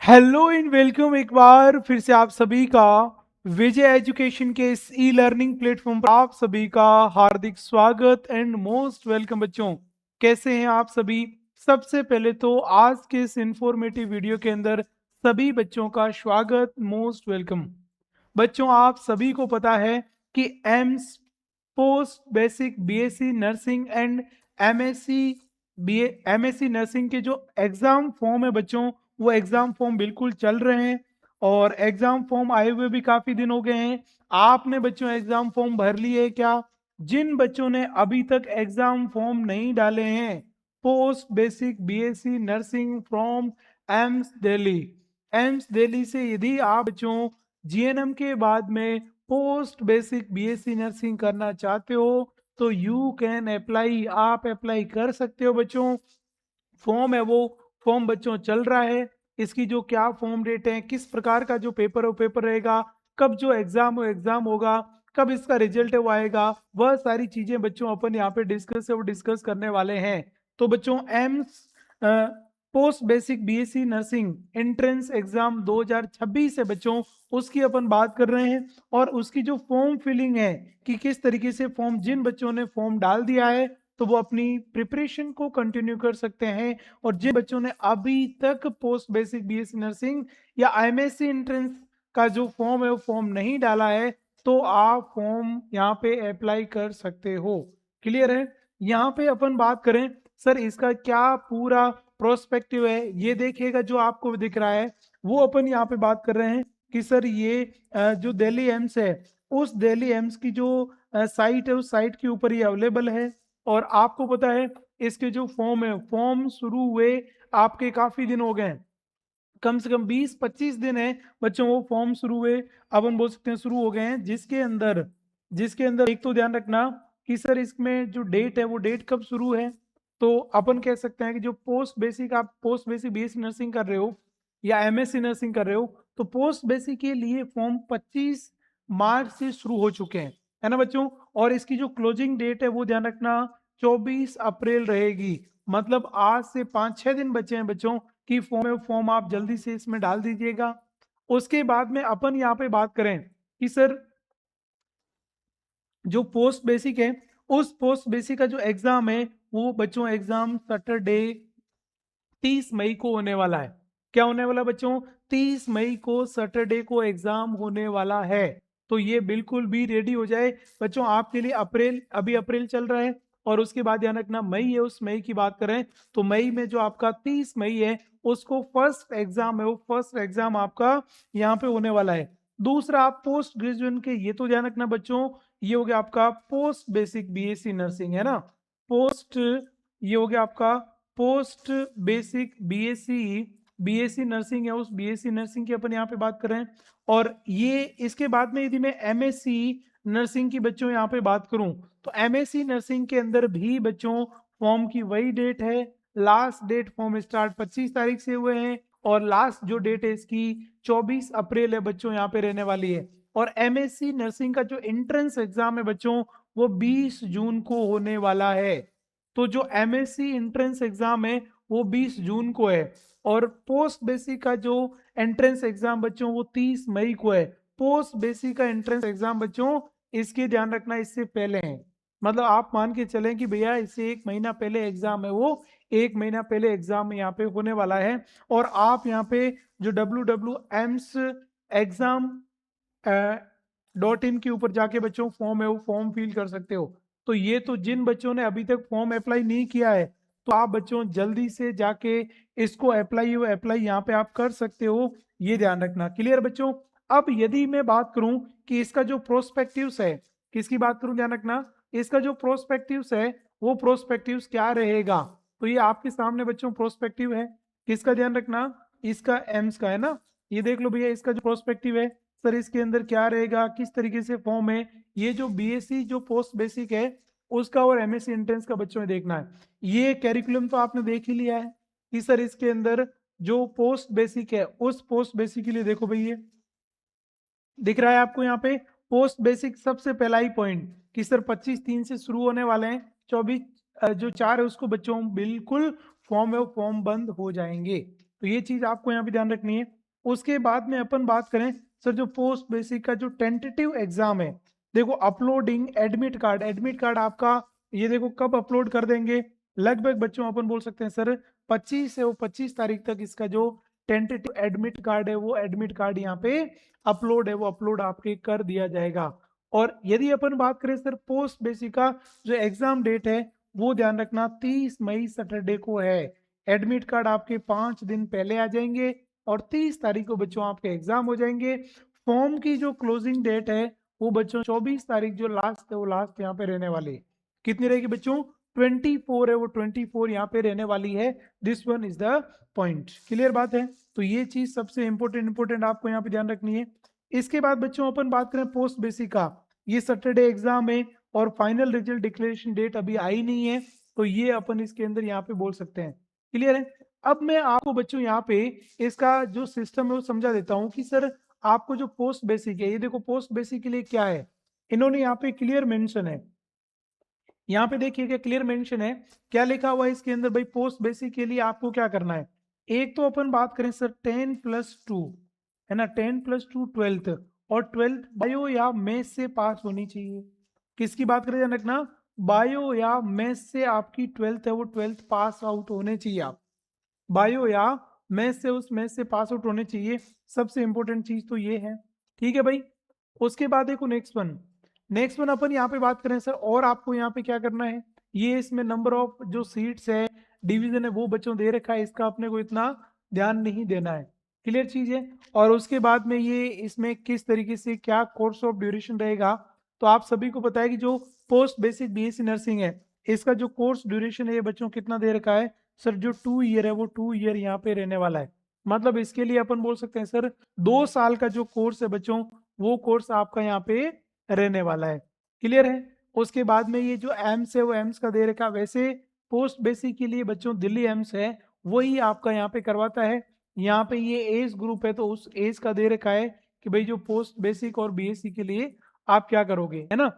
Hello and welcome एक बार फिर से आप सभी का विजय एजुकेशन के इस ई लर्निंग प्लेटफॉर्म पर आप सभी का हार्दिक स्वागत एंड मोस्ट वेलकम। बच्चों कैसे हैं आप सभी? सबसे पहले तो आज के इस इंफॉर्मेटिव वीडियो के अंदर सभी बच्चों का स्वागत, मोस्ट वेलकम। बच्चों आप सभी को पता है कि AIIMS post basic BSc nursing and MSc B MSc nursing के जो एग्जाम फॉर्म है बच्चों, वो एग्जाम फॉर्म बिल्कुल चल रहे हैं और एग्जाम फॉर्म आए हुए भी काफी दिन हो गए हैं। आपने बच्चों एग्जाम फॉर्म भर लिए क्या? जिन बच्चों ने अभी तक एग्जाम फॉर्म नहीं डाले हैं, post basic BSc nursing from AIIMS Delhi से यदि आप बच्चों जीएनएम के बाद में पोस्ट बेसिक बीएससी नर्सिंग करना चाहते हो तो यू कैन अप्लाई, आप अप्लाई कर सकते हो बच्चों। फॉर्म है वो फॉर्म बच्चों चल रहा है। इसकी जो क्या फॉर्म रेट है, किस प्रकार का जो पेपर है वो पेपर रहेगा, कब जो एग्जाम हो एग्जाम होगा, कब इसका रिजल्ट है वो आएगा, वह सारी चीजें बच्चों अपन यहाँ पे डिस्कस करने वाले हैं। तो बच्चों AIIMS post basic BSc nursing entrance exam 2026 है बच्चों, उसकी अपन बात कर रहे हैं। और उसकी जो फॉर्म फिलिंग है कि किस तरीके से फॉर्म, जिन बच्चों ने फॉर्म डाल दिया है तो वो अपनी प्रिपरेशन को कंटिन्यू कर सकते हैं। और जिन बच्चों ने अभी तक पोस्ट बेसिक बीएससी नर्सिंग या एमएससी एंट्रेंस का जो फॉर्म है वो फॉर्म नहीं डाला है तो आप फॉर्म यहाँ पे अप्लाई कर सकते हो। क्लियर है? यहाँ पे अपन बात करें सर इसका क्या पूरा प्रोस्पेक्टिव है, ये देखिएगा जो आपको दिख रहा है वो अपन यहाँ पे बात कर रहे हैं कि सर ये जो दिल्ली एम्स है, उस दिल्ली एम्स की जो साइट है उस साइट के ऊपर ये अवेलेबल है। और आपको पता है इसके जो फॉर्म है, फॉर्म शुरू हुए आपके काफी दिन हो गए हैं, कम से कम 20-25 दिन है बच्चों वो फॉर्म शुरू हुए, अब हम बोल सकते हैं शुरू हो गए हैं। जिसके अंदर एक तो ध्यान रखना कि सर इसमें जो डेट है वो डेट कब शुरू है। तो अपन कह सकते हैं कि जो आप पोस्ट बेसिक बीएससी नर्सिंग कर रहे हो या एमएससी नर्सिंग कर रहे हो तो पोस्ट बेसिक के लिए फॉर्म 25 मार्च से शुरू हो चुके हैं, है ना बच्चों। और इसकी जो क्लोजिंग डेट है वो ध्यान रखना 24 अप्रैल रहेगी। मतलब आज से 5-6 दिन बचे हैं बच्चों कि फॉर्म आप जल्दी से इसमें डाल दीजिएगा। उसके बाद में अपन यहाँ पे बात करें कि सर जो पोस्ट बेसिक है, उस पोस्ट बेसिक का जो एग्जाम है वो बच्चों एग्जाम सैटरडे 30 मई को होने वाला है। क्या होने वाला बच्चों? 30 मई को सैटरडे को एग्जाम होने वाला है। तो ये बिल्कुल भी रेडी हो जाए बच्चों आपके लिए। अभी अप्रैल चल रहा है और उसके बाद ध्यान रखना मई है, उस मई की बात करें तो मई में जो आपका 30 मई है उसको फर्स्ट एग्जाम है, वो फर्स्ट एग्जाम आपका यहाँ पे होने वाला है। दूसरा आप पोस्ट ग्रेजुएशन के, ये तो ध्यान रखना बच्चों, ये हो गया आपका पोस्ट बेसिक बीएससी नर्सिंग, है ना। पोस्ट, ये हो गया आपका post basic BSc BSc nursing है, उस बीएससी नर्सिंग की अपन यहाँ पे बात कर रहे हैं। और ये इसके बाद में यदि मैं एमएससी नर्सिंग की बच्चों यहाँ पे बात करूं तो एमएससी नर्सिंग के अंदर भी बच्चों फॉर्म की वही डेट है। लास्ट डेट फॉर्म स्टार्ट 25 तारीख से हुए हैं और लास्ट जो डेट है इसकी 24 अप्रैल है बच्चों, यहाँ पे रहने वाली है। और एमएससी नर्सिंग का जो एंट्रेंस एग्जाम है बच्चों वो 20 जून को होने वाला है। तो जो एमएससी एंट्रेंस एग्जाम है वो 20 जून को है और पोस्ट बेसिक का जो एंट्रेंस एग्जाम बच्चों वो 30 मई को है। पोस्ट बेसिक का एंट्रेंस एग्जाम बच्चों, इसके ध्यान रखना इससे पहले है, मतलब आप मान के चलें कि भैया इससे 1 महीना पहले एग्जाम है, वो 1 महीना पहले एग्जाम यहाँ पे होने वाला है। और आप यहाँ पे जो WWMs एग्जाम .in के ऊपर जाके बच्चों फॉर्म है वो फॉर्म फिल कर सकते हो। तो ये तो जिन बच्चों ने अभी तक फॉर्म अप्लाई नहीं किया है तो आप बच्चों जल्दी से जाके इसको अप्लाई यहाँ पे आप कर सकते हो, ये ध्यान रखना। क्लियर बच्चों? अब यदि मैं बात करूं कि इसका जो प्रोस्पेक्टिव्स है, किसकी बात करूं, ध्यान रखना इसका जो प्रोस्पेक्टिव्स है वो प्रोस्पेक्टिव्स क्या रहेगा। तो ये आपके सामने बच्चों प्रोस्पेक्टिव है, किसका ध्यान रखना, इसका एम्स का, है ना। ये देख लो भैया इसका जो प्रोस्पेक्टिव है सर इसके अंदर क्या रहेगा, किस तरीके से फॉर्म है। ये जो बीएससी जो पोस्ट बेसिक है उसका और एमएससी एंट्रेंस का बच्चों में देखना है। ये कैरिकुलम तो आपने देख ही लिया है कि सर इसके अंदर जो पोस्ट बेसिक है उस पोस्ट बेसिक के लिए देखो भैया दिख रहा है आपको यहाँ पे पोस्ट बेसिक सबसे पहला ही पॉइंट कि सर 25/3 से शुरू होने वाले हैं, 24 जो 4 है उसको बच्चों बिल्कुल फॉर्म है वो फॉर्म बंद हो जाएंगे। तो ये चीज़ आपको यहाँ पे ध्यान रखनी है। उसके बाद में अपन बात करें सर जो पोस्ट बेसिक का जो टेंटेटिव एग्जाम है, देखो अपलोडिंग एडमिट कार्ड आपका ये देखो कब अपलोड कर देंगे, लगभग बच्चों अपन बोल सकते हैं सर 25 से वो 25 तारीख तक इसका जो टेंटेटिव एडमिट कार्ड है वो एडमिट कार्ड यहाँ पे अपलोड है वो अपलोड आपके कर दिया जाएगा। और यदि अपन बात करें सर पोस्ट बेसिक का जो एग्जाम डेट है वो ध्यान रखना 30 मई सैटरडे को है। एडमिट कार्ड आपके 5 दिन पहले आ जाएंगे और 30 तारीख को बच्चों आपके एग्जाम हो जाएंगे। फॉर्म की जो क्लोजिंग डेट है वो बच्चों 24 तारीख जो लास्ट है वो लास्ट यहाँ पे रहने वाली है। कितनी रहेगी बच्चों 24 है वो 24 यहाँ पे रहने वाली है। This one is the point. Clear बात है। तो ये चीज सबसे इंपोर्टेंट आपको यहाँ पे ध्यान रखनी है। इसके बाद बच्चों अपन बात करें पोस्ट बेसिक का, ये सैटरडे एग्जाम है और फाइनल रिजल्ट डिक्लेरेशन डेट अभी आई नहीं है, तो ये अपन इसके अंदर यहाँ पे बोल सकते हैं। क्लियर है। अब मैं आपको बच्चों यहाँ पे इसका जो सिस्टम है वो समझा देता हूँ कि सर आपको जो पोस्ट बेसिक है, ये देखो पोस्ट बेसिक के लिए क्या है, इन्होंने यहाँ पे क्लियर मेंशन है, यहाँ पे देखिए क्लियर मेंशन है, क्या लिखा हुआ है इसके अंदर भाई पोस्ट बेसिक के लिए आपको क्या करना है। एक तो अपन बात करें सर 10+2 है ना, 10+2 12th, और 12th बायो या मैथ्स से पास होनी चाहिए। किसकी बात करें ध्यान रखना, बायो या मैथ्स से आपकी 12th है वो 12th पास आउट होने चाहिए आप, बायो या मैथ्स से उस मैथ्स से पास आउट होने चाहिए। सबसे इंपॉर्टेंट चीज तो ये है। ठीक है भाई। उसके बाद देखो नेक्स्ट वन अपन यहाँ पे बात करें सर, और आपको यहाँ पे क्या करना है, ये इसमें नंबर ऑफ जो सीट्स है डिवीजन है वो बच्चों दे रखा है, इसका अपने को इतना ध्यान नहीं देना है। क्लियर चीज है। और उसके बाद में ये इसमें किस तरीके से क्या कोर्स ऑफ ड्यूरेशन रहेगा, तो आप सभी को पता है कि जो पोस्ट बेसिक बीएससी नर्सिंग है इसका जो कोर्स ड्यूरेशन है ये बच्चों कितना दे रखा है सर, जो 2 ईयर है वो 2 ईयर यहाँ पे रहने वाला है। मतलब इसके लिए अपन बोल सकते हैं सर 2 साल का जो कोर्स है बच्चों वो कोर्स आपका यहाँ पे रहने वाला है। क्लियर है। उसके बाद में ये जो एम्स है वो एम्स का दे रखा, वैसे पोस्ट बेसिक के लिए बच्चों दिल्ली एम्स है वही आपका यहाँ पे करवाता है। यहाँ पे ये एज ग्रुप है तो उस एज का दे रखा है कि भाई जो पोस्ट बेसिक और बीएससी के लिए आप क्या करोगे, है ना।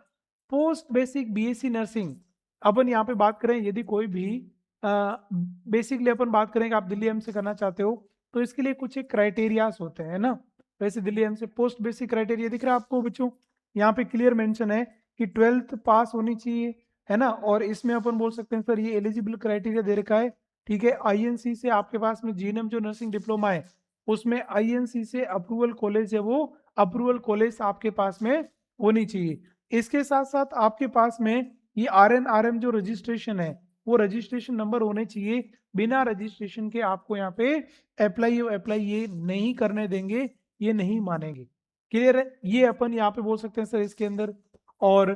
पोस्ट बेसिक बीएससी नर्सिंग अपन यहाँ पे बात करें, यदि कोई भी बेसिकली अपन बात करें कि आप दिल्ली एम्स से करना चाहते हो तो इसके लिए कुछ एक क्राइटेरियाज होते हैं ना। वैसे दिल्ली एम्स से पोस्ट बेसिक क्राइटेरिया दिख रहा है आपको बच्चों, यहाँ पे क्लियर मेंशन है कि 12th पास होनी चाहिए, है ना। और इसमें अपन बोल सकते हैं सर ये एलिजिबल क्राइटेरिया दे रखा है। ठीक है। आईएनसी से आपके पास में जीएनएम जो नर्सिंग डिप्लोमा है उसमें आईएनसी से अप्रूवल कॉलेज है वो अप्रूवल कॉलेज आपके पास में होनी चाहिए। इसके साथ साथ आपके पास में ये आरएनआरएम जो रजिस्ट्रेशन है वो रजिस्ट्रेशन नंबर होने चाहिए। बिना रजिस्ट्रेशन के आपको यहाँ पे अप्लाई ये नहीं करने देंगे, ये नहीं मानेंगे। क्लियर है। ये अपन यहाँ पे बोल सकते हैं सर इसके अंदर। और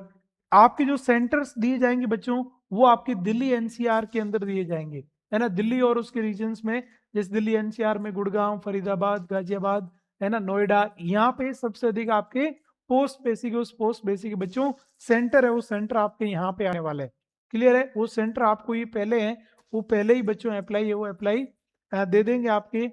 आपके जो सेंटर्स दिए जाएंगे बच्चों वो आपके दिल्ली एनसीआर के अंदर दिए जाएंगे, है ना। दिल्ली और उसके रीजन्स में, जैसे दिल्ली एनसीआर में गुड़गांव, फरीदाबाद, गाजियाबाद, है ना, नोएडा, यहाँ पे सबसे अधिक आपके पोस्ट बेसिक उस पोस्ट बेसिक बच्चों सेंटर है वो सेंटर आपके यहाँ पे आने वाला है। क्लियर है। वो सेंटर आपको ये पहले है वो पहले ही बच्चों अप्लाई है वो अप्लाई दे देंगे आपके।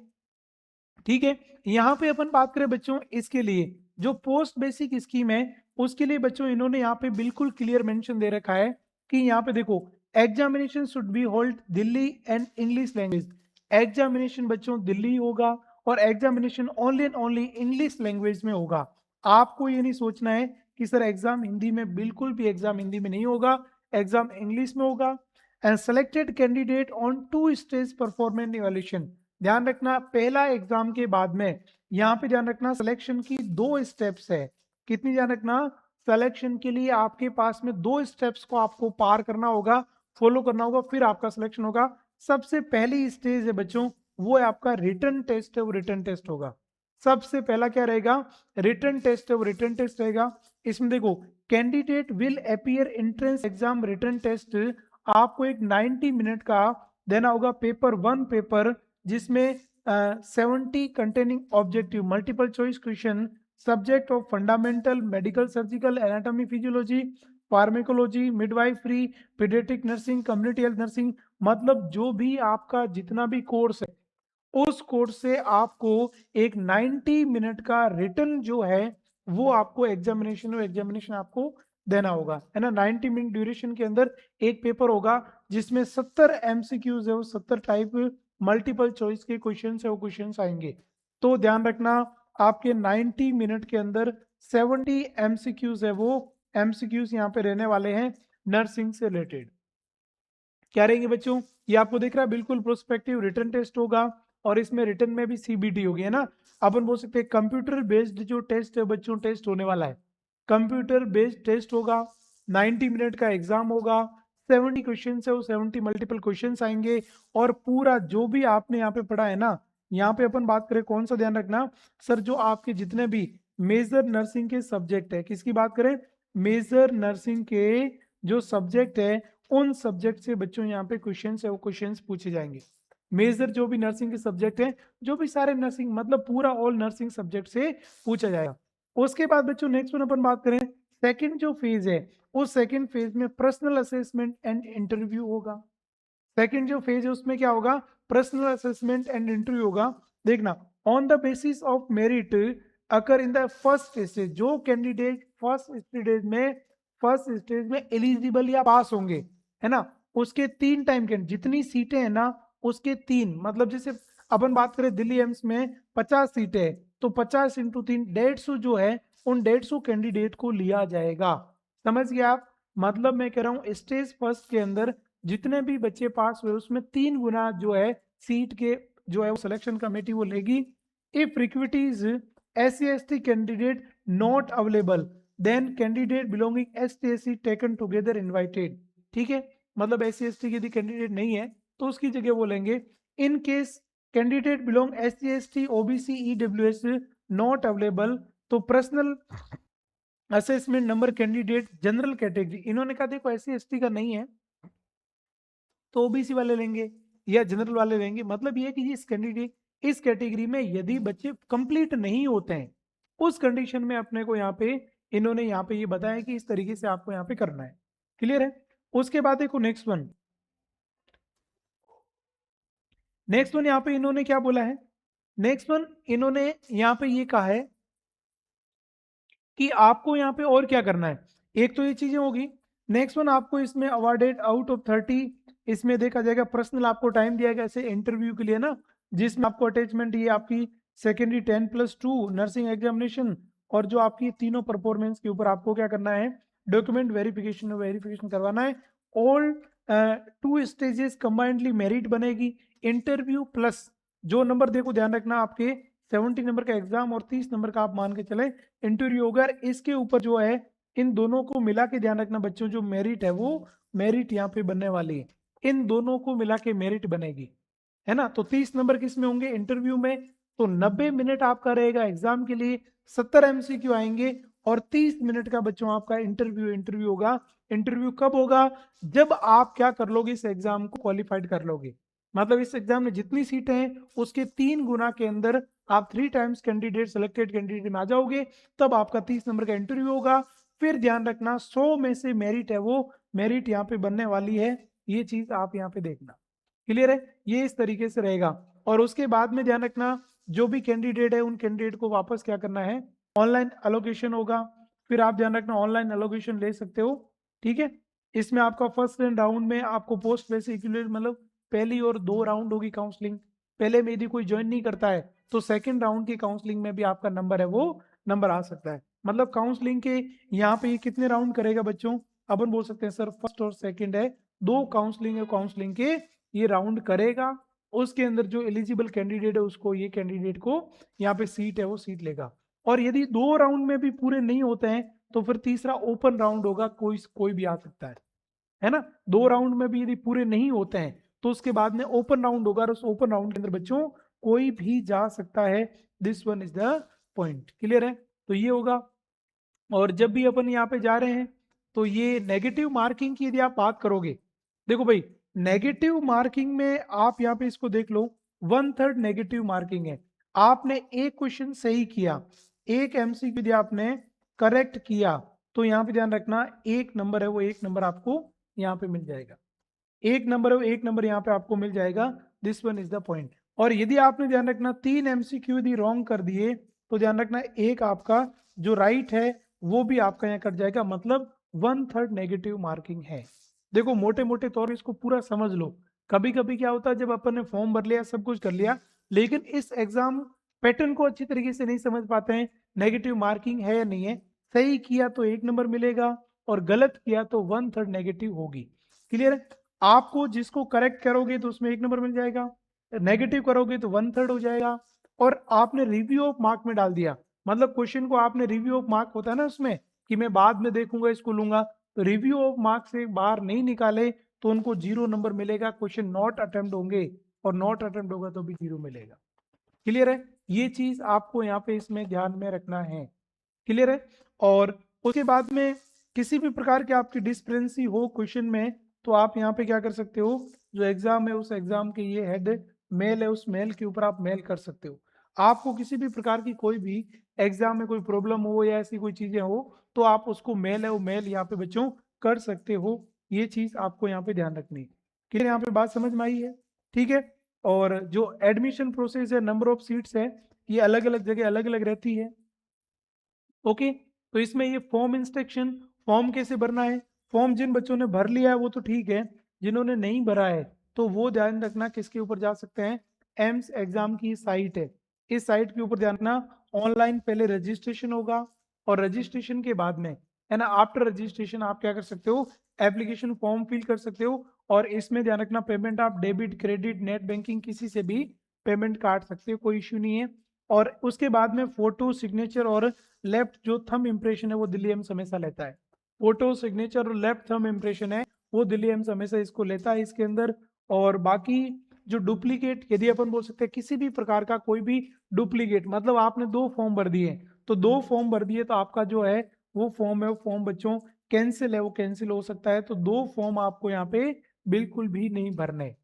ठीक है। यहाँ पे अपन बात करें बच्चों इसके लिए जो पोस्ट बेसिक स्कीम है उसके लिए बच्चों इन्होंने यहाँ पे बिल्कुल क्लियर मेंशन दे रखा है कि यहाँ पे देखो examination should be hold Delhi and English language. Examination बच्चों दिल्ली होगा और examination only and only English language में होगा। आपको ये नहीं सोचना है कि सर एग्जाम हिंदी में, बिल्कुल भी एग्जाम हिंदी में नहीं होगा, एग्जाम इंग्लिश में होगा। And selected candidate on 2 stage performance evaluation. ध्यान रखना पहला एग्जाम के बाद में यहाँ पे ध्यान रखना सिलेक्शन की 2 स्टेप्स है। कितनी ध्यान रखना, सिलेक्शन के लिए आपके पास में 2 स्टेप्स को आपको पार करना होगा, फॉलो करना होगा, फिर आपका सिलेक्शन होगा। सबसे पहली स्टेज है बच्चों वो है आपका रिटन टेस्ट है वो रिटन टेस्ट होगा। सबसे पहला क्या रहेगा, रिटन टेस्ट है वो रिटन टेस्ट रहेगा। इसमें देखो candidate will appear entrance exam written test, आपको एक 90 मिनट का देना होगा पेपर 1 पेपर जिसमें 70 containing objective multiple choice question, subject of fundamental medical surgical anatomy physiology pharmacology midwifery paediatric nursing community health nursing, मतलब जो भी आपका जितना भी कोर्स है उस कोर्स से आपको एक 90 मिनट का रिटर्न जो है वो आपको एग्जामिनेशन आपको देना होगा, है ना। 90 मिनट ड्यूरेशन के अंदर एक पेपर होगा जिसमें 70 एमसीक्यूज है वो 70 टाइप मल्टीपल चॉइस के क्वेश्चन है वो क्वेश्चन आएंगे। तो ध्यान रखना आपके 90 मिनट के अंदर 70 एमसीक्यूज है वो एमसीक्यूज यहाँ पे रहने वाले हैं नर्सिंग से रिलेटेड। क्या रहेंगे बच्चों? ये आपको दिख रहा है बिल्कुल प्रोस्पेक्टिव रिटर्न टेस्ट होगा और इसमें रिटर्न में भी सीबीटी होगी, है ना। अपन बोल सकते हैं कंप्यूटर बेस्ड जो टेस्ट है बच्चों, टेस्ट होने वाला है कंप्यूटर बेस्ड टेस्ट होगा। 90 मिनट का एग्जाम होगा, 70 क्वेश्चन है वो 70 मल्टीपल क्वेश्चन आएंगे। और पूरा जो भी आपने यहाँ पे पढ़ा है ना, यहाँ पे अपन बात करें कौन सा, ध्यान रखना सर, जो आपके जितने भी मेजर नर्सिंग के सब्जेक्ट है, किसकी बात करें, मेजर नर्सिंग के जो सब्जेक्ट है उन सब्जेक्ट से बच्चों यहाँ पे क्वेश्चंस है वो क्वेश्चंस पूछे जाएंगे। मेजर जो भी नर्सिंग के सब्जेक्ट है, जो भी सारे नर्सिंग मतलब पूरा ऑल नर्सिंग सब्जेक्ट से पूछा जाएगा। उसके बाद बच्चों नेक्स्ट वन अपन बात करें, सेकंड जो फेज है उस सेकंड फेज में पर्सनल असेसमेंट एंड इंटरव्यू होगा। सेकंड जो फेज है उसमें क्या होगा, पर्सनल असेसमेंट एंड इंटरव्यू होगा। देखना, on the basis of merit occur in the first stage, जो कैंडिडेट फर्स्ट स्टेज में एलिजिबल या पास होंगे, है ना, उसके 3 टाइम के जितनी सीटें हैं ना उसके 3, मतलब जैसे अपन बात करें दिल्ली एम्स में 50 सीटें हैं तो 50 इंटू 3 150 जो है उन 150 कैंडिडेट को लिया जाएगा। समझ गए आप? मतलब मैं कह रहा हूं स्टेज फर्स्ट के अंदर जितने भी बच्चे पास हुए उसमें 3 गुना जो है सीट के जो है वो सिलेक्शन कमेटी वो लेगी। If requisite SC/ST candidate not available then candidate belonging ST/SC taken together invited. ठीक है, मतलब SC/ST की यदि कैंडिडेट नहीं है तो उसकी जगह वो लेंगे। In case candidate belong SC/ST OBC EWS not available तो personal assessment number candidate general category, इन्होंने कहा देखो SC/ST का नहीं है तो OBC वाले लेंगे या जनरल वाले लेंगे। मतलब ये कि इस कैटेगरी में यदि बच्चे कंप्लीट नहीं होते हैं उस कंडीशन में अपने को यहाँ पे इन्होंने यहाँ पे ये बताया कि इस तरीके से आपको यहाँ पे करना है। क्लियर है? उसके बाद देखो नेक्स्ट वन यहाँ पे इन्होंने क्या बोला है, नेक्स्ट वन इन्होंने यहाँ पे ये कहा है कि आपको यहाँ पे और क्या करना है। एक तो ये चीजें होगी, नेक्स्ट वन आपको इसमें अवार्डेड आउट ऑफ 30 इसमें देखा जाएगा पर्सनल आपको टाइम दिया गया ऐसे इंटरव्यू के लिए ना, जिसमें आपको अटैचमेंट ये आपकी सेकेंडरी 10+2 नर्सिंग एग्जामिनेशन और जो आपकी तीनों परफॉर्मेंस के ऊपर आपको क्या करना है, डॉक्यूमेंट वेरिफिकेशन करवाना है। ऑल 2 स्टेजेस कंबाइंडली मेरिट बनेगी, इंटरव्यू प्लस जो नंबर, देखो ध्यान रखना आपके 70 नंबर का एग्जाम और 30 नंबर का आप मान के चले इंटरव्यू होगा। इसके ऊपर जो है इन दोनों को मिला के ध्यान रखना बच्चों, जो मेरिट है वो मेरिट यहाँ पे बनने वाली है, इन दोनों को मिला के मेरिट बनेगी, है ना। तो 30 नंबर किस में होंगे, इंटरव्यू में। तो 90 मिनट आपका रहेगा एग्जाम के लिए, 70 MCQ आएंगे और 30 मिनट का बच्चों आपका इंटरव्यू होगा। इंटरव्यू कब होगा, जब आप क्या कर लोगे, इस एग्जाम को क्वालिफाइड कर लोगे। मतलब इस एग्जाम में जितनी सीटें हैं उसके 3 गुना के अंदर आप 3 टाइम्स कैंडिडेट सिलेक्टेड कैंडिडेट में आ जाओगे, तब आपका 30 नंबर का इंटरव्यू होगा। फिर ध्यान रखना 100 में से मेरिट है वो मेरिट यहाँ पे बनने वाली है, ये चीज आप यहाँ पे देखना। क्लियर है? ये इस तरीके से रहेगा। और उसके बाद में ध्यान रखना जो भी कैंडिडेट है उन कैंडिडेट को वापस क्या करना है, ऑनलाइन एलोकेशन होगा। फिर आप ध्यान रखना ऑनलाइन एलोकेशन ले सकते हो। ठीक है, इसमें आपका फर्स्ट राउंड में आपको पोस्ट वेसिकुलर मतलब पहली और 2 राउंड होगी काउंसलिंग। पहले में यदि कोई ज्वाइन नहीं करता है तो सेकंड राउंड की काउंसलिंग में भी आपका नंबर है वो नंबर आ सकता है। मतलब काउंसलिंग के यहाँ पे ये कितने राउंड करेगा बच्चों, अपन बोल सकते हैं सर फर्स्ट और सेकंड है, 2 काउंसलिंग के ये राउंड करेगा। उसके अंदर जो एलिजिबल कैंडिडेट है उसको ये कैंडिडेट को यहाँ पे सीट है वो सीट लेगा। और यदि 2 राउंड में भी पूरे नहीं होते हैं तो फिर तीसरा ओपन राउंड होगा, कोई भी आ सकता है ना। 2 राउंड में भी यदि पूरे नहीं होते हैं तो उसके बाद में ओपन राउंड होगा और उस ओपन राउंड के अंदर बच्चों कोई भी जा सकता है। This one is the point. Clear है? तो ये होगा। और जब भी अपन यहाँ पे जा रहे हैं तो ये नेगेटिव मार्किंग की यदि आप बात करोगे, देखो भाई नेगेटिव मार्किंग में आप यहाँ पे इसको देख लो, 1/3 नेगेटिव मार्किंग है। आपने एक क्वेश्चन सही किया, एक MCQ यदि आपने करेक्ट किया तो यहाँ पे ध्यान रखना 1 नंबर है वो 1 नंबर आपको यहाँ पे मिल जाएगा, 1 नंबर है वो 1 नंबर यहाँ पे आपको मिल जाएगा। This one is the point. और यदि आपने ध्यान रखना 3 MCQ यदि रॉन्ग कर दिए तो ध्यान रखना एक आपका जो राइट है वो भी आपका यहाँ कट जाएगा, मतलब 1/3 नेगेटिव मार्किंग है। देखो मोटे मोटे तौर पर इसको पूरा समझ लो, कभी कभी क्या होता है, जब अपन ने फॉर्म भर लिया, सब कुछ कर लिया, लेकिन इस एग्जाम पैटर्न को अच्छी तरीके से नहीं समझ पाते हैं, नेगेटिव मार्किंग है या नहीं है, सही किया तो 1 नंबर मिलेगा और गलत किया तो 1/3 नेगेटिव होगी। क्लियर है? आपको जिसको करेक्ट करोगे तो उसमें 1 नंबर मिल जाएगा, नेगेटिव करोगे तो 1/3 हो जाएगा। और आपने रिव्यू ऑफ मार्क में डाल दिया, मतलब क्वेश्चन को आपने रिव्यू ऑफ मार्क होता है ना उसमें, कि मैं बाद में देखूंगा इसको लूंगा, तो रिव्यू ऑफ मार्क से बाहर नहीं निकाले तो उनको 0 नंबर मिलेगा, क्वेश्चन नॉट अटेम्प्ट होंगे और नॉट अटेम्प्ट होगा तो भी 0 मिलेगा। क्लियर है? ये चीज आपको यहाँ पे इसमें ध्यान में रखना है। क्लियर है? और उसके बाद में किसी भी प्रकार की आपकी डिस्क्रिपेंसी हो क्वेश्चन में, तो आप यहाँ पे क्या कर सकते हो, जो एग्जाम है उस एग्जाम के ये हेड मेल है, उस मेल के ऊपर आप मेल कर सकते हो। आपको किसी भी प्रकार की कोई भी एग्जाम में कोई प्रॉब्लम हो या ऐसी कोई चीजें हो, तो आप उसको मेल है वो मेल यहाँ पे बच्चों कर सकते हो। ये चीज आपको यहाँ पे ध्यान रखनी है। क्लियर? यहाँ पे बात समझ में आई है? ठीक है। और जो एडमिशन प्रोसेस है, नंबर ऑफ सीट्स है, ये अलग अलग जगह अलग अलग रहती है। ओके, तो इसमें ये फॉर्म इंस्ट्रक्शन, फॉर्म कैसे भरना है, फॉर्म जिन बच्चों ने भर लिया है वो तो ठीक है, जिन्होंने नहीं भरा है तो वो ध्यान रखना किसके ऊपर जा सकते हैं, एम्स एग्जाम की साइट है, इस साइट के ऊपर ध्यान रखना। ऑनलाइन पहले रजिस्ट्रेशन होगा और रजिस्ट्रेशन के बाद में, है ना, आफ्टर रजिस्ट्रेशन आप क्या कर सकते हो, एप्लीकेशन फॉर्म फिल कर सकते हो। और इसमें ध्यान रखना, पेमेंट आप डेबिट क्रेडिट नेट बैंकिंग किसी से भी पेमेंट काट सकते हो, कोई इश्यू नहीं है। और उसके बाद में फोटो सिग्नेचर और लेफ्ट जो थंब इम्प्रेशन है वो दिल्ली एम्स हमेशा लेता है। फोटो सिग्नेचर और लेफ्ट थंब इम्प्रेशन है वो दिल्ली एम्स हमेशा इसको लेता है इसके अंदर। और बाकी जो डुप्लीकेट, यदि अपन बोल सकते हैं किसी भी प्रकार का कोई भी डुप्लीकेट, मतलब आपने 2 फॉर्म भर दिए, तो 2 फॉर्म भर दिए तो आपका जो है वो फॉर्म है, वो फॉर्म बच्चों कैंसिल है, वो कैंसिल हो सकता है। तो 2 फॉर्म आपको यहाँ पे बिल्कुल भी नहीं भरने,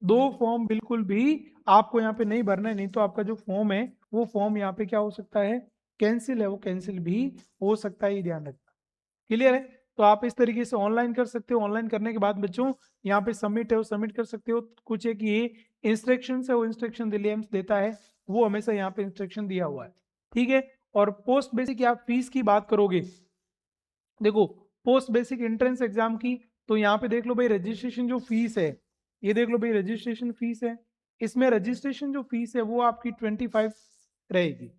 2 फॉर्म बिल्कुल भी आपको यहाँ पे नहीं भरना है, नहीं तो आपका जो फॉर्म है वो फॉर्म यहाँ पे क्या हो सकता है, कैंसिल है, वो कैंसिल भी हो सकता है, ये ध्यान रखना। क्लियर है? तो आप इस तरीके से ऑनलाइन कर सकते हो। ऑनलाइन करने के बाद बच्चों यहाँ पे सबमिट है, वो सबमिट कर सकते हो। कुछ एक ये इंस्ट्रक्शन है, वो इंस्ट्रक्शन दिल्ली एम्स देता है, वो हमेशा यहाँ पे इंस्ट्रक्शन दिया हुआ है। ठीक है। और पोस्ट बेसिक आप फीस की बात करोगे, देखो पोस्ट बेसिक एंट्रेंस एग्जाम की, तो यहाँ पे देख लो भाई रजिस्ट्रेशन जो फीस है, ये देख लो भाई रजिस्ट्रेशन फीस है, इसमें रजिस्ट्रेशन जो फीस है वो आपकी 25 रहेगी।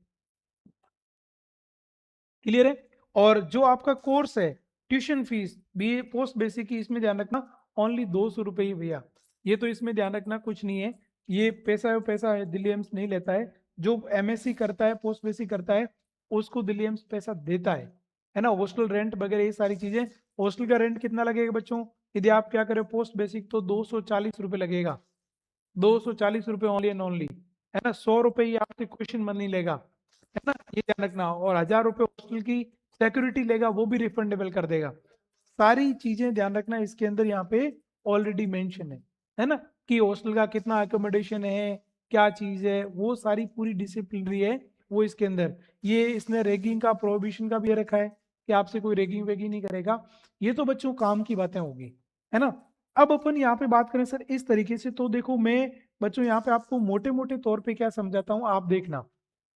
क्लियर है? और जो आपका कोर्स है, tuition fee B post basic की, इसमें ध्यान रखना ओनली 200 रुपये ही भैया, ये तो इसमें ध्यान रखना कुछ नहीं है, ये पैसा है पैसा है, दिल्ली एम्स नहीं लेता है। जो एमएससी करता है, पोस्ट बेसिक करता है, उसको दिल्ली एम्स पैसा देता है ना, हॉस्टल रेंट वगैरह ये सारी चीजें। हॉस्टल का रेंट कितना लगेगा बच्चों, यदि आप क्या करें पोस्ट बेसिक, तो 240 रुपये लगेगा, 240 रुपये ओनली एंड ओनली, है ना। 100 रुपये ही आपसे क्वेश्चन मनी लेगा, है ना, ये ध्यान रखना। और 1000 रुपये हॉस्टल की सिक्योरिटी लेगा, वो भी रिफंडेबल कर देगा। सारी चीजें ध्यान रखना इसके अंदर, यहाँ पे ऑलरेडी मेंशन है ना, कि हॉस्टल का कितना अकोमोडेशन है, क्या चीज है, वो सारी पूरी डिसिप्लिनरी है वो इसके अंदर। ये इसने रैगिंग का प्रोहिबिशन का भी रखा है कि आपसे कोई रैगिंग वैगिंग नहीं करेगा। ये तो बच्चों काम की बातें होगी, है ना। अब अपन यहाँ पे बात करें सर इस तरीके से, तो देखो मैं बच्चों यहाँ पे आपको मोटे मोटे तौर पे क्या समझाता हूँ, आप देखना।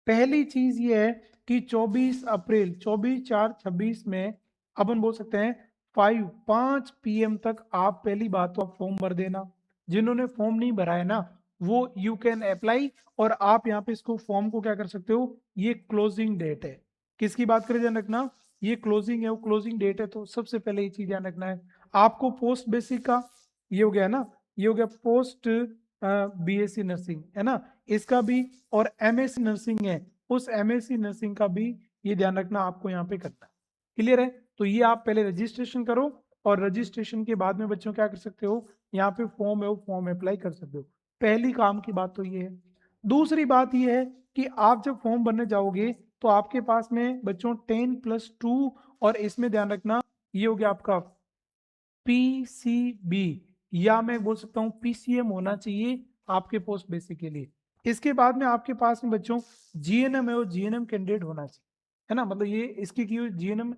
पहली चीज ये है कि 24 अप्रैल 24/4/26 में अपन बोल सकते हैं 5 तक आप पहली बात तो आप फॉर्म भर देना। जिन्होंने फॉर्म नहीं भरा है ना, वो यू कैन अप्लाई। और आप यहाँ पे इसको फॉर्म को क्या कर सकते हो, ये क्लोजिंग डेट है, किसकी बात करें ध्यान रखना, ये क्लोजिंग है, वो क्लोजिंग डेट है। तो सबसे पहले ये चीज ध्यान रखना है आपको, पोस्ट बेसिक का ये हो गया ना, ये हो गया पोस्ट बीएससी नर्सिंग, है ना, इसका भी, और एमएससी नर्सिंग है, उस एमएससी नर्सिंग का भी ये ध्यान रखना आपको यहाँ पे करना है। क्लियर है? तो ये आप पहले रजिस्ट्रेशन करो, और रजिस्ट्रेशन के बाद में बच्चों क्या कर सकते हो, यहाँ पे फॉर्म है वो फॉर्म अप्लाई कर सकते हो। पहली काम की बात तो ये है। दूसरी बात ये है कि आप जब फॉर्म भरने जाओगे तो आपके पास में बच्चों 10+2, और इसमें ध्यान रखना ये हो गया आपका पीसीबी, या मैं बोल सकता हूँ पीसीएम होना चाहिए आपके पोस्ट बेसिक के लिए। इसके बाद में आपके पास में बच्चों जीएनएम है, वो जीएनएम कैंडिडेट होना चाहिए, है ना, मतलब ये इसकी की जीएनएम,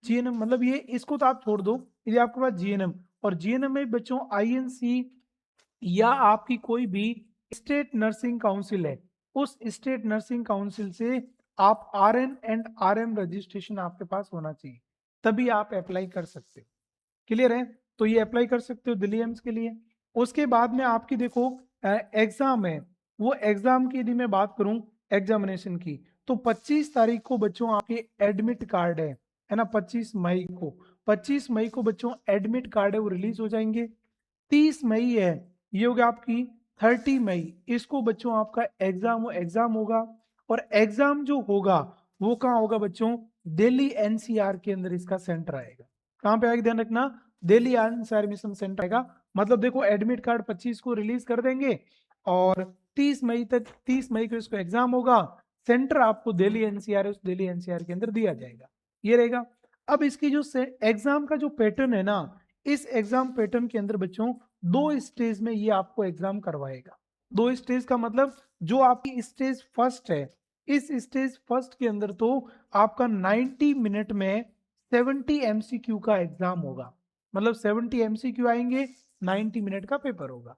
जीएनएम मतलब ये, इसको तो आप छोड़ दो, यदि आपके पास जीएनएम, और जीएनएम में बच्चों आईएनसी या आपकी कोई भी स्टेट नर्सिंग काउंसिल है, उस स्टेट नर्सिंग काउंसिल से आप आरएन एंड आरएम रजिस्ट्रेशन आपके पास होना चाहिए, तभी आप अप्लाई कर सकते हो। क्लियर है? तो ये अप्लाई कर सकते हो दिल्ली एम्स के लिए। उसके बाद में आपकी देखो एग्जाम है, वो एग्जाम की यदि मैं बात करूं एग्जामिनेशन की, तो 25 तारीख को बच्चों आपके एडमिट कार्ड है ना, 25 मई को बच्चों एडमिट कार्ड है वो रिलीज हो जाएंगे। 30 मई है, ये हो गया आपकी 30 मई, इसको बच्चों आपका एग्जाम होगा। और एग्जाम जो होगा वो कहाँ होगा बच्चों, दिल्ली एनसीआर के अंदर इसका सेंटर आएगा। कहाँ पे आएगा ध्यान रखना, दिल्ली एनसीआर में सेंटर आएगा। मतलब देखो एडमिट कार्ड 25 को रिलीज कर देंगे और 30 मई को इसको एग्जाम होगा, सेंटर आपको दिल्ली एनसीआर उस दिल्ली एनसीआर के अंदर दिया जाएगा, ये रहेगा। अब इसकी जो एग्जाम का जो पैटर्न है ना, इस एग्जाम पैटर्न के अंदर बच्चों 2 स्टेज में ये आपको एग्जाम करवाएगा। 2 स्टेज का मतलब जो आपकी स्टेज फर्स्ट है, इस स्टेज फर्स्ट के अंदर तो आपका 90 मिनट में 70 एमसीक्यू का एग्जाम होगा। मतलब 70 एमसीक्यू आएंगे, 90 मिनट का पेपर होगा।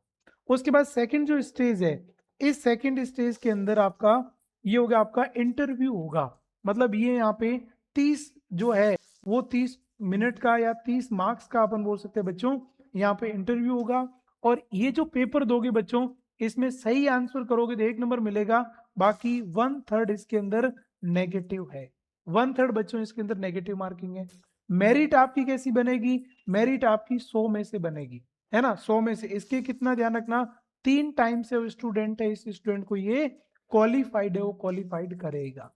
उसके बाद सेकंड जो स्टेज है, इस सेकंड स्टेज के अंदर आपका ये होगा, आपका इंटरव्यू होगा। मतलब ये यहाँ पे 30 जो है वो 30 मिनट का या 30 मार्क्स का अपन बोल सकते हैं बच्चों, यहाँ पे इंटरव्यू होगा। और ये जो पेपर दोगे बच्चों, इसमें सही आंसर करोगे तो 1 नंबर मिलेगा, बाकी 1/3 इसके अंदर नेगेटिव है। 1/3 बच्चों इसके अंदर नेगेटिव मार्किंग है। मेरिट आपकी कैसी बनेगी, मेरिट आपकी 100 में से बनेगी, है ना, 100 में से। इसके कितना ध्यान रखना, 3 टाइम से वो स्टूडेंट है, इस स्टूडेंट को ये क्वालिफाइड है, वो क्वालिफाइड करेगा।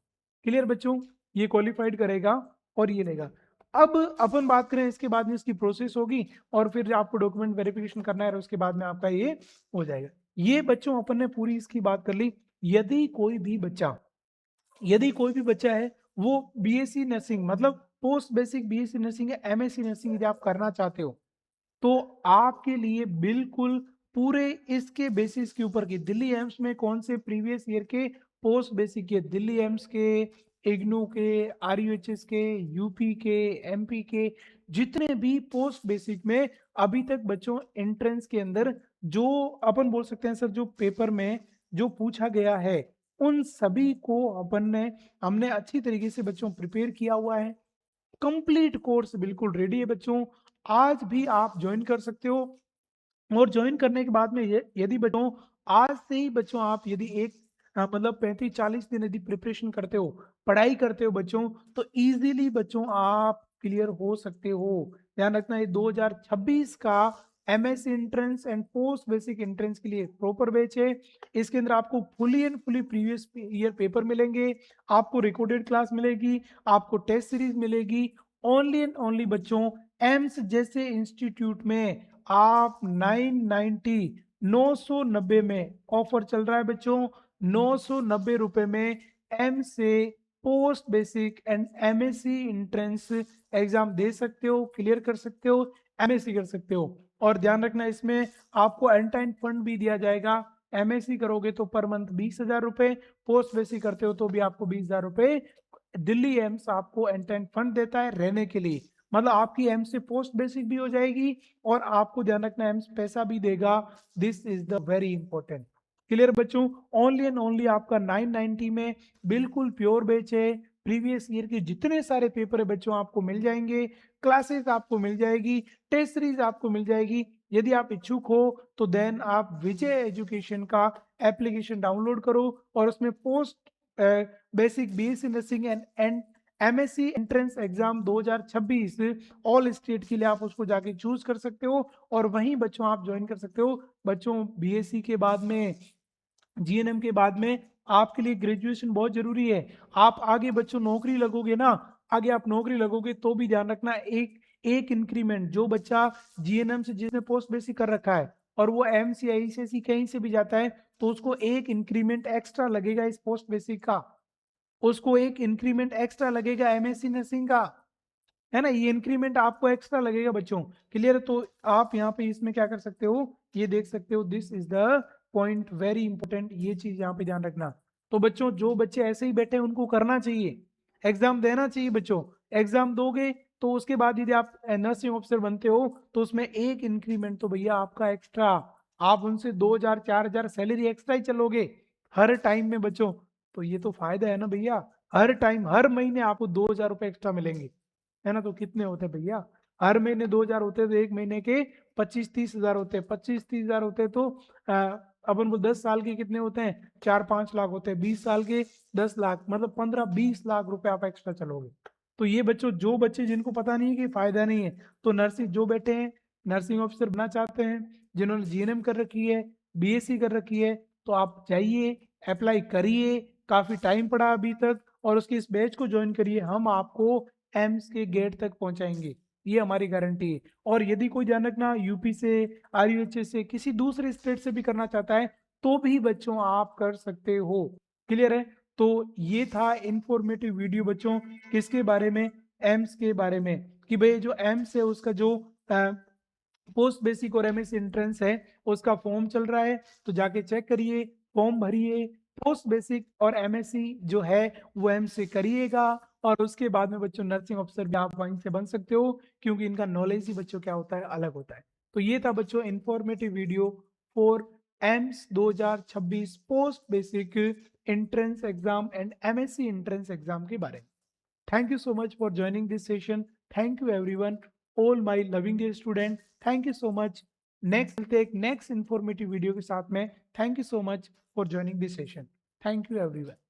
क्लियर बच्चों, ये क्वालिफाइड करेगा और ये लेगा। अब अपन बात करें इसके बाद में इसकी प्रोसेस होगी और फिर आपको डॉक्यूमेंट वेरिफिकेशन करना है और उसके बाद में आपका ये हो जाएगा। ये बच्चों अपन ने पूरी इसकी बात कर ली। यदि कोई भी बच्चा है वो बीएससी नर्सिंग मतलब पोस्ट बेसिक बीएससी नर्सिंग या एमएससी नर्सिंग यदि आप करना चाहते हो, तो आपके लिए बिल्कुल पूरे इसके बेसिस के ऊपर की दिल्ली एम्स में कौन से प्रीवियस ईयर के पोस्ट बेसिक के, दिल्ली एम्स के, इग्नू के, आरयूएचएस के, यूपी के, एमपी के, जितने भी पोस्ट बेसिक में अभी तक बच्चों एंट्रेंस के अंदर जो अपन बोल सकते हैं सर जो पेपर में जो पूछा गया है, उन सभी को हमने अच्छी तरीके से बच्चों प्रिपेयर किया हुआ है। कंप्लीट कोर्स बिल्कुल रेडी है बच्चों, आज भी आप ज्वाइन कर सकते हो। और ज्वाइन करने के बाद में यदि बच्चों आज से ही बच्चों आप यदि मतलब 35-40 दिन यदि प्रिपरेशन करते हो, पढ़ाई करते हो बच्चों, तो इजीली बच्चों आप क्लियर हो सकते हो। ध्यान रखना ये 2026 का MSc entrance and post basic entrance के लिए प्रॉपर बैच है। इसके अंदर आपको fully and fully previous year paper मिलेंगे, आपको रिकॉर्डेड क्लास मिलेगी, आपको टेस्ट सीरीज मिलेगी। ओनली एंड ओनली बच्चों एम्स जैसे इंस्टीट्यूट में आप 990 में ऑफर चल रहा है बच्चों, 990 रुपए में MSc post basic and MSc entrance exam दे सकते हो, क्लियर कर सकते हो, एमएससी कर सकते हो। और ध्यान रखना इसमें आपको एंटाइन फंड भी दिया जाएगा। एमएससी करोगे तो पर मंथ 20,000 रुपए, पोस्ट बेसिक करते हो तो भी आपको 20,000 रुपए दिल्ली एम्स आपको एंटाइन फंड देता है रहने के लिए। मतलब आपकी एम्स से पोस्ट बेसिक भी हो जाएगी और आपको ध्यान रखना एम्स पैसा भी देगा। This is the very important. Clear बच्चों, ओनली एंड ओनली आपका 990 में बिल्कुल प्योर बैच है। प्रीवियस ईयर के जितने सारे पेपर है बच्चों आपको मिल जाएंगे, क्लासेस आपको मिल जाएगी, टेस्ट सीरीज आपको मिल जाएगी। यदि आप इच्छुक हो तो देन आप विजय एजुकेशन का एप्लीकेशन डाउनलोड करो और उसमें post basic BSc nursing and MSc entrance exam 2026 all state के लिए आप उसको जाके चूज कर सकते हो और वहीं बच्चों आप ज्वाइन कर सकते हो। बच्चों बीएससी के बाद में, जीएनएम के बाद में आपके लिए ग्रेजुएशन बहुत जरूरी है। आप आगे बच्चों नौकरी लगोगे ना, आगे आप नौकरी लगोगे तो भी ध्यान रखना एक एक इंक्रीमेंट, जो बच्चा जीएनएम से जिसने पोस्ट बेसिक कर रखा है और वो एमसीआईसीएसई कहीं से भी जाता है, तो उसको एक इंक्रीमेंट एक्स्ट्रा लगेगा इस पोस्ट बेसिक का, उसको एक इंक्रीमेंट एक्स्ट्रा लगेगा एमएससी नर्सिंग का, है ना, ये इंक्रीमेंट आपको एक्स्ट्रा लगेगा बच्चों। क्लियर है, तो आप यहाँ पे इसमें क्या कर सकते हो, ये देख सकते हो। This is the point very important, ये चीज यहाँ पे ध्यान रखना। तो बच्चों जो बच्चे ऐसे ही बैठे हैं उनको करना चाहिए, एग्जाम देना चाहिए बच्चों। एग्जाम दोगे तो उसके बाद यदि आप नर्सिंग ऑफिसर बनते हो तो उसमें एक इंक्रीमेंट तो भैया आपका एक्स्ट्रा, आप उनसे 2,000 4,000 सैलरी एक्स्ट्रा ही चलोगे हर टाइम में बच्चों। तो ये तो फायदा है ना भैया, हर टाइम हर महीने आपको 2,000 रुपए एक्स्ट्रा मिलेंगे, है ना। तो कितने होते हैं भैया, हर महीने 2,000 होते तो एक महीने के 25-30 हज़ार होते, 25-30 हज़ार होते तो अपन को 10 साल के कितने होते हैं, 4-5 लाख होते हैं, 20 साल के 10 लाख, मतलब 15-20 लाख रुपए आप एक्स्ट्रा चलोगे। तो ये बच्चों, जो बच्चे जिनको पता नहीं है कि फायदा नहीं है, तो नर्सिंग जो बैठे हैं, नर्सिंग ऑफिसर बनना चाहते हैं, जिन्होंने जीएनएम कर रखी है, बीएससी कर रखी है, तो आप जाइए, अप्लाई करिए, काफी टाइम पड़ा अभी तक, और उसके इस बैच को ज्वाइन करिए। हम आपको एम्स के गेट तक पहुंचाएंगे, ये हमारी गारंटी है। और यदि कोई जानक ना यूपी से, आरयूएचएस से, किसी दूसरे स्टेट से भी करना चाहता है, तो भी बच्चों आप कर सकते हो। क्लियर है? तो ये था इंफॉर्मेटिव वीडियो बच्चों, किसके बारे में, एम्स के बारे में, कि भाई जो एम्स है उसका जो पोस्ट बेसिक और एमएससी एंट्रेंस है उसका फॉर्म चल रहा है, तो जाके चेक करिए, फॉर्म भरिए, पोस्ट बेसिक और एमएससी जो है वो एम से करिएगा, और उसके बाद में बच्चों नर्सिंग ऑफिसर भी आप वहीं से बन सकते हो, क्योंकि इनका नॉलेज ही बच्चों क्या होता है, अलग होता है। तो ये था बच्चों informative video for AIIMS 2026 post basic entrance exam and MSc entrance exam के बारे में। Thank you so much for joining this session. Thank you everyone, all my loving dear student. Thank you so much. Next, we'll take next informative video के साथ में. Thank you so much for joining this session. Thank you everyone.